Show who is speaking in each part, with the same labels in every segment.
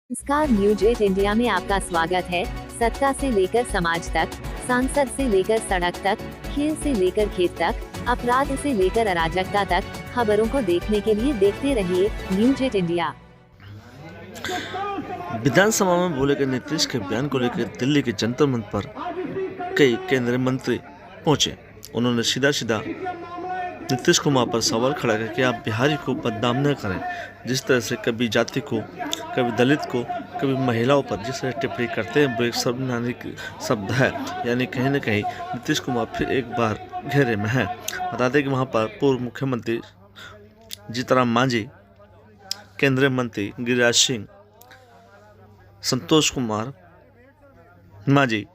Speaker 1: नमस्कार, news 8 India में आपका स्वागत है। सत्ता से लेकर समाज तक, सांसद से लेकर सड़क तक, खेल से लेकर खेत तक, अपराध से लेकर अराजकता तक, खबरों को देखने के लिए देखते रहिए न्यूज 8 इंडिया।
Speaker 2: विधानसभा में बोले गए नीतीश के बयान को लेकर दिल्ली के जंतर मंतर पर कई केंद्रीय मंत्री पहुंचे। उन्होंने सीधा सीधा नीतीश कुमार पर सवाल खड़ा करके आप बिहारी को बदनाम न करें। जिस तरह से कभी जाति को, कभी दलित को, कभी महिलाओं पर जिस तरह टिप्पणी करते हैं वो एक सर्वनानिक शब्द है। यानी कहीं न कहीं नीतीश कुमार फिर एक बार घेरे में है। बता दें कि वहाँ पर पूर्व मुख्यमंत्री जीतन मांझी, केंद्रीय मंत्री गिरिराज सिंह, संतोष कुमार मांझी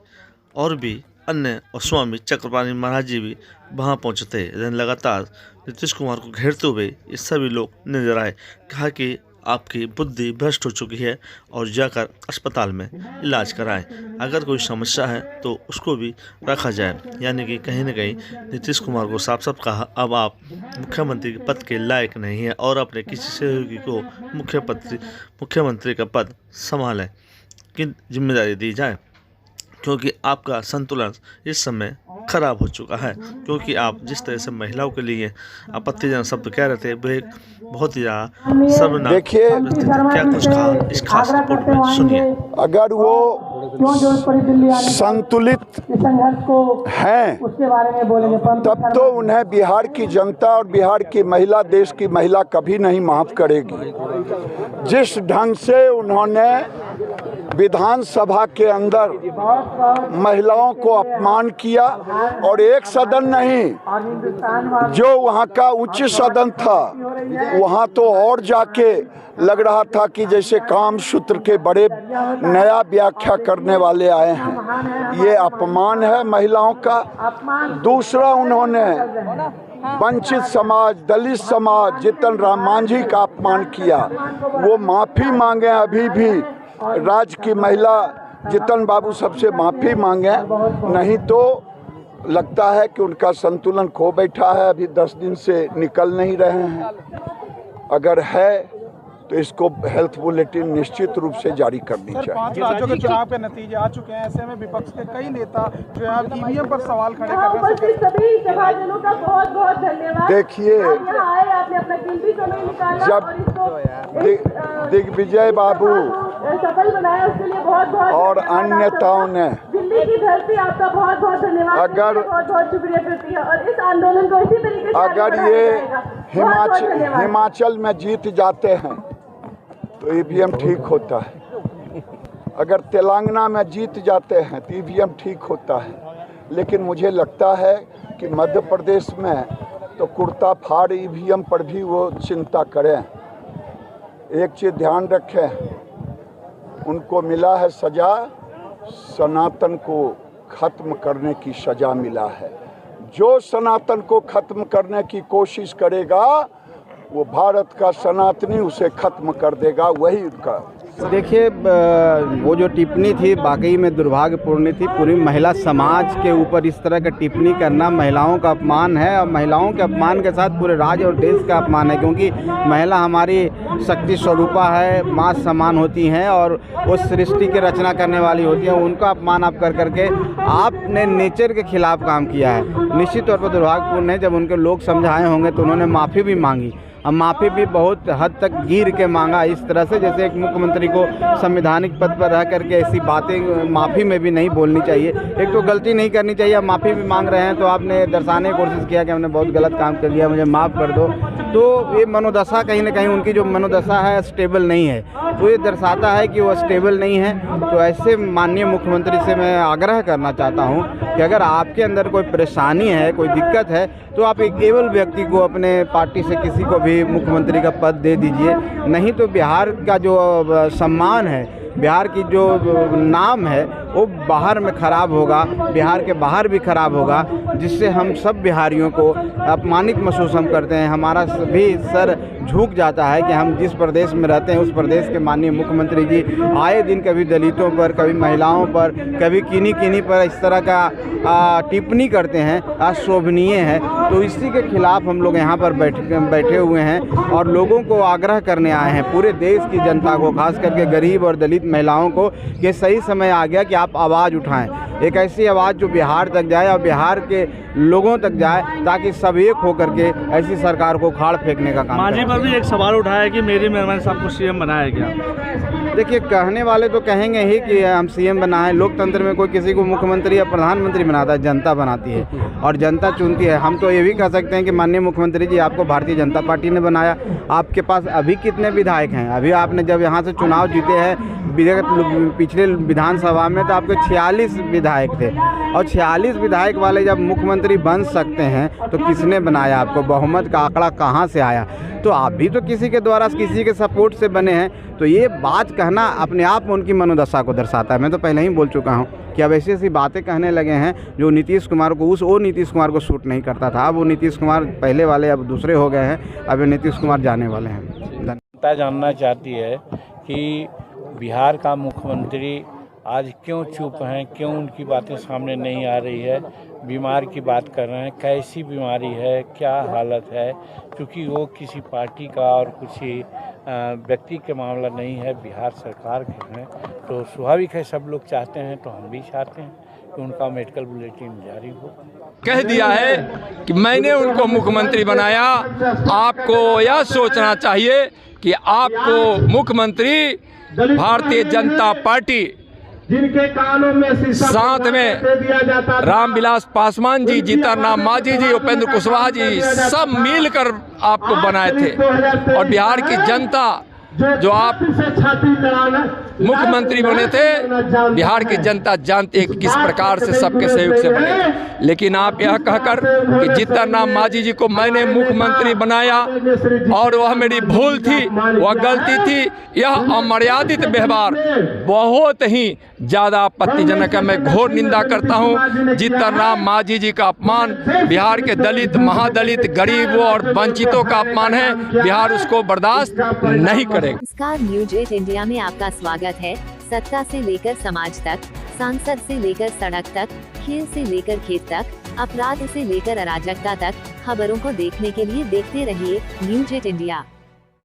Speaker 2: और भी अन्य और स्वामी चक्रपाणी महाराज जी भी वहां पहुंचे थे। लेकिन लगातार नीतीश कुमार को घेरते हुए ये सभी लोग नजर आए। कहा कि आपकी बुद्धि भ्रष्ट हो चुकी है और जाकर अस्पताल में इलाज कराएं। अगर कोई समस्या है तो उसको भी रखा जाए। यानी कि कहीं न कहीं नीतीश कुमार को साफ साफ कहा, अब आप मुख्यमंत्री के पद के लायक नहीं है और अपने किसी सहयोगी को मुख्यमंत्री का पद संभालें की जिम्मेदारी दी जाए, क्योंकि आपका संतुलन इस समय खराब हो चुका है। क्योंकि आप जिस तरह से महिलाओं के लिए आपत्तिजनक शब्द कह रहे थे वे बहुत ही ज़्यादा सर्वनाम।
Speaker 3: देखिए,
Speaker 2: क्या कुछ कहा इस खास रिपोर्ट में सुनिए।
Speaker 3: अगर वो संतुलित हैं तब तो उन्हें बिहार की जनता और बिहार की महिला, देश की महिला कभी नहीं माफ करेगी। जिस ढंग से उन्होंने विधानसभा के अंदर महिलाओं को अपमान किया, और एक सदन नहीं जो वहाँ का उच्च सदन था वहाँ तो और जाके लग रहा था कि जैसे काम सूत्र के बड़े नया व्याख्या करने वाले आए हैं। ये अपमान है महिलाओं का। दूसरा, उन्होंने वंचित समाज, दलित समाज, जीतन राम मांझी का अपमान किया। वो माफ़ी मांगे, अभी भी राज्य की महिला जीतन बाबू सबसे माफ़ी मांगे, नहीं तो लगता है कि उनका संतुलन खो बैठा है। अभी 10 दिन से निकल नहीं रहे हैं। अगर है तो इसको हेल्थ बुलेटिन निश्चित रूप से जारी करनी चाहिए।
Speaker 4: 5 राज्यों के चुनाव के नतीजे आ चुके हैं, ऐसे में विपक्ष के कई नेता जो है ईवीएम पर सवाल खड़े कर रहे हैं।
Speaker 5: सभी सभाजनों का बहुत-बहुत धन्यवाद।
Speaker 3: देखिए,
Speaker 5: आपने अपना कीमती समय निकाला
Speaker 3: जब दिग्विजय बाबू
Speaker 5: सफल बनाया, उसके लिए बहुत-बहुत
Speaker 3: और अन्य नेताओं ने,
Speaker 5: दिल्ली की धरती आपका बहुत-बहुत धन्यवाद,
Speaker 3: अगर
Speaker 5: बहुत-बहुत शुक्रिया करती है। और इस आंदोलन को इसी तरीके से
Speaker 3: अगर ये हिमाचल में जीत जाते हैं तो ईवीएम ठीक होता है। अगर तेलंगाना में जीत जाते हैं तो ईवीएम ठीक होता है। लेकिन मुझे लगता है कि मध्य प्रदेश में तो कुर्ता फाड़ ईवीएम पर भी वो चिंता करें। एक चीज़ ध्यान रखें, उनको मिला है सज़ा, सनातन को ख़त्म करने की सज़ा मिला है। जो सनातन को ख़त्म करने की कोशिश करेगा वो भारत का सनातनी उसे खत्म कर देगा, वही उनका।
Speaker 6: देखिए, वो जो टिप्पणी थी वाकई में दुर्भाग्यपूर्ण थी। पूरी महिला समाज के ऊपर इस तरह का टिप्पणी करना महिलाओं का अपमान है, और महिलाओं के अपमान के साथ पूरे राज्य और देश का अपमान है। क्योंकि महिला हमारी शक्ति स्वरूपा है, माँ समान होती हैं और उस सृष्टि की रचना करने वाली होती है। उनका अपमान आप कर करके आपने नेचर के खिलाफ काम किया है। निश्चित तौर पर दुर्भाग्यपूर्ण है। जब उनके लोग समझाए होंगे तो उन्होंने माफ़ी भी मांगी, अब माफ़ी भी बहुत हद तक गिर के मांगा, इस तरह से जैसे एक मुख्यमंत्री को संवैधानिक पद पर रह करके ऐसी बातें माफ़ी में भी नहीं बोलनी चाहिए। एक तो गलती नहीं करनी चाहिए, अब माफ़ी भी मांग रहे हैं तो आपने दर्शाने की कोशिश किया कि हमने बहुत गलत काम कर लिया, मुझे माफ़ कर दो। तो ये मनोदशा कहीं ना कहीं उनकी जो मनोदशा है स्टेबल नहीं है, तो ये दर्शाता है कि वो स्टेबल नहीं है। तो ऐसे माननीय मुख्यमंत्री से मैं आग्रह करना चाहता हूँ कि अगर आपके अंदर कोई परेशानी है, कोई दिक्कत है, तो आप एक केवल व्यक्ति को अपने पार्टी से किसी को भी मुख्यमंत्री का पद दे दीजिए। नहीं तो बिहार का जो सम्मान है, बिहार की जो नाम है वो बाहर में ख़राब होगा, बिहार के बाहर भी ख़राब होगा, जिससे हम सब बिहारियों को अपमानित महसूस हम करते हैं। हमारा भी सर झुक जाता है कि हम जिस प्रदेश में रहते हैं उस प्रदेश के माननीय मुख्यमंत्री जी आए दिन कभी दलितों पर, कभी महिलाओं पर, कभी किन्हीं पर इस तरह का टिप्पणी करते हैं, अशोभनीय है। तो इसी के खिलाफ हम लोग यहाँ पर बैठे हुए हैं और लोगों को आग्रह करने आए हैं, पूरे देश की जनता को, खास करके गरीब और दलित महिलाओं को, कि सही समय आ गया कि आप आवाज़ उठाएं, एक ऐसी आवाज़ जो बिहार तक जाए और बिहार के लोगों तक जाए, ताकि सब एक होकर के ऐसी सरकार को उखाड़ फेंकने का काम
Speaker 7: मांझी पर भी एक सवाल उठाया कि मेरी मेहरबानी साहब को सीएम बनाया गया।
Speaker 6: देखिए, कहने वाले तो कहेंगे ही कि हम सीएम बनाएं। लोकतंत्र में कोई किसी को मुख्यमंत्री या प्रधानमंत्री बनाता है, जनता बनाती है और जनता चुनती है। हम तो ये भी कह सकते हैं कि माननीय मुख्यमंत्री जी, आपको भारतीय जनता पार्टी ने बनाया। आपके पास अभी कितने विधायक हैं? अभी आपने जब यहाँ से चुनाव जीते हैं पिछले विधानसभा में, तो आपके 46 विधायक थे और 46 विधायक वाले जब मुख्यमंत्री बन सकते हैं तो किसने बनाया आपको? बहुमत का आंकड़ा कहाँ से आया? तो आप भी तो किसी के द्वारा, किसी के सपोर्ट से बने हैं। तो ये बात कहना अपने आप में उनकी मनोदशा को दर्शाता है। मैं तो पहले ही बोल चुका हूँ कि अब ऐसी ऐसी बातें कहने लगे हैं जो नीतीश कुमार को, वो नीतीश कुमार को सूट नहीं करता था। अब वो नीतीश कुमार पहले वाले अब दूसरे हो गए हैं, अब नीतीश कुमार जाने वाले हैं।
Speaker 8: जनता जानना चाहती है कि बिहार का मुख्यमंत्री आज क्यों चुप हैं, क्यों उनकी बातें सामने नहीं आ रही है। बीमार की बात कर रहे हैं, कैसी बीमारी है, क्या हालत है, क्योंकि वो किसी पार्टी का और किसी व्यक्ति के मामला नहीं है, बिहार सरकार के हैं। तो स्वाभाविक है, सब लोग चाहते हैं, तो हम भी चाहते हैं कि उनका मेडिकल बुलेटिन जारी हो।
Speaker 9: कह दिया है कि मैंने उनको मुख्यमंत्री बनाया। आपको यह सोचना चाहिए कि आपको मुख्यमंत्री भारतीय जनता पार्टी,
Speaker 10: जिनके कानों में
Speaker 9: साथ में रामविलास पासवान जी, जीतन राम मांझी जी, उपेंद्र कुशवाहा जी, सब मिलकर आपको बनाए थे। और बिहार की जनता जो आप मुख्यमंत्री बने थे, बिहार की जनता जानती है कि किस प्रकार से सबके सहयोग से बने। लेकिन आप यह कहकर कि जीतन राम मांझी जी को मैंने मुख्यमंत्री बनाया और वह मेरी भूल थी, वह गलती थी, यह अमर्यादित व्यवहार बहुत ही ज़्यादा आपत्तिजनक है। मैं घोर निंदा करता हूँ। जीतन राम मांझी जी का अपमान बिहार के दलित, महादलित, गरीबों और वंचितों का अपमान है। बिहार उसको बर्दाश्त नहीं करेगा।
Speaker 1: नमस्कार, न्यूज 8 इंडिया में आपका स्वागत है। सत्ता से लेकर समाज तक, सांसद से लेकर सड़क तक, खेल से लेकर खेत तक, अपराध से लेकर अराजकता तक, खबरों को देखने के लिए देखते रहिए न्यूज 8 इंडिया।